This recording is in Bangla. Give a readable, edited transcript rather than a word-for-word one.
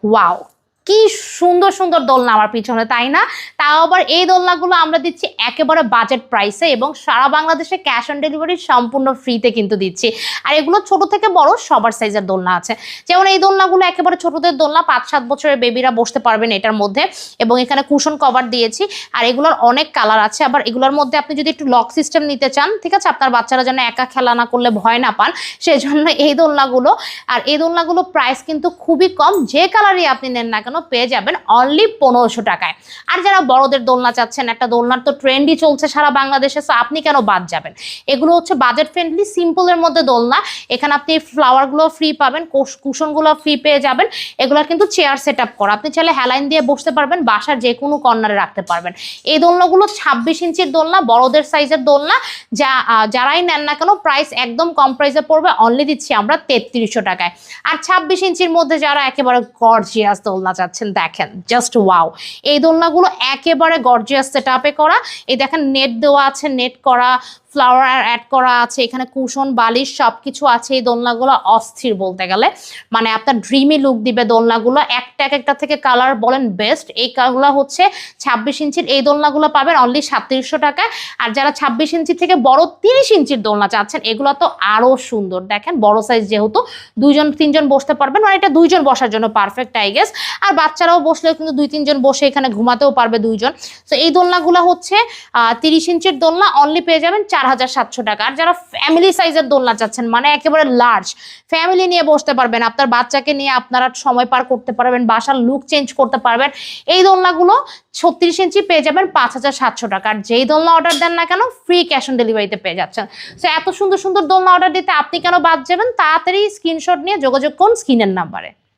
ওয়াও, কি সুন্দর সুন্দর দোলনা আমার পিছনে, তাই না? তাও আবার এই দোলনাগুলো আমরা দিচ্ছি একেবারে বাজেট প্রাইসে এবং সারা বাংলাদেশে ক্যাশ অন ডেলিভারি সম্পূর্ণ ফ্রিতে কিন্তু দিচ্ছি। আর এগুলো ছোট থেকে বড় সবার সাইজের দোলনা আছে। যেমন এই দোলনাগুলো একেবারে ছোটদের দোলনা, 5-7 বছরের বেবিরা বসতে পারবেন এটার মধ্যে, এবং এখানে কুশন কভার দিয়েছি। আর এগুলোর অনেক কালার আছে। আবার এগুলোর মধ্যে আপনি যদি একটু লক সিস্টেম নিতে চান, ঠিক আছে, আপনার বাচ্চারা যেন একা খেলা না করলে ভয় না পান, সেজন্য এই দোলনাগুলো। আর এই দোলনাগুলো প্রাইস কিন্তু খুবই কম, যে কালারই আপনি নেন না কেন পেয়ে যাবেন অনলি 1500 টাকায়। আর যারা বড়দের দোলনা চাচ্ছেন, একটা দোলনার তো ট্রেন্ডই চলছে সারা বাংলাদেশে, সো আপনি কেন বাদ যাবেন? এগুলো হচ্ছে বাজেট ফ্রেন্ডলি সিম্পলের মধ্যে দোলনা। এখানে আপনি ফ্লাওয়ারগুলো ফ্রি পাবেন, কুশনগুলো ফ্রি পেয়ে যাবেন। এগুলো কিন্তু চেয়ার সেট আপ করা, আপনি চাইলে হেলাইন দিয়ে বসতে পারবেন, বাসার যে কোনো কর্নারে রাখতে পারবেন। এই দোলনাগুলো 26 ইঞ্চির দোলনা, বড়দের সাইজের দোলনা। যারাই নেন না কেন প্রাইস একদম কম প্রাইসে পড়বে, অনলি দিচ্ছি আমরা 3300 টাকায়। আর 26 ইঞ্চির মধ্যে যারা একেবারে গর্জিয়াস দোলনা চাচ্ছেন, দেখেন জাস্ট ওয়াও, এই দোলনাগুলো একেবারে গর্জিয়াস সেটআপে করা। এই দেখেন নেট দেওয়া আছে, নেট করা, ফ্লাওয়ার অ্যাড করা আছে, এখানে কুশন বালিশ সবকিছু আছে। এই দোলনাগুলো অস্থির বলতে গেলে, মানে আপনার ড্রিমি লুক দিবে দোলনাগুলো। একটা থেকে কালার বলেন বেস্ট। এই কালারগুলো হচ্ছে 26 ইঞ্চির, এই দোলনাগুলো পাবেন অনলি 3700 টাকায়। আর যারা 26 ইঞ্চি থেকে বড় 30 ইঞ্চির দোলনা চাচ্ছেন, এগুলো তো আরো সুন্দর। দেখেন বড় সাইজ, যেহেতু 2-3 জন বসতে পারবেন, মানে এটা 2 জন বসার জন্য পারফেক্ট আই গেস। আর বাচ্চারাও বসলেও কিন্তু 2-3 জন বসে এখানে ঘুমাতেও পারবে 2 জন। তো এই দোলনাগুলো হচ্ছে 30 ইঞ্চির দোলনা, অনলি পেয়ে যাবেন 4700 টাকা। আর যারা ফ্যামিলি সাইজের দোলনা চাচ্ছেন, মানে একেবারে লার্জ, ফ্যামিলি নিয়ে বসতে পারবেন, আপনার বাচ্চাকে নিয়ে আপনারা সময় পার করতে পারবেন, বাসার লুক চেঞ্জ করতে পারবেন, এই দোলনাগুলো 36 ইঞ্চি পেয়ে যাবেন 5700 টাকা। আর যেই দোলনা অর্ডার দেন না কেন ফ্রি ক্যাশ অন ডেলিভারিতে পেয়ে যাচ্ছেন। সো এত সুন্দর সুন্দর দোলনা অর্ডার দিতে আপনি কেন বাদ যাবেন? তাড়াতাড়ি স্ক্রিনশট নিয়ে যোগাযোগ করুন স্ক্রিনের নাম্বারে।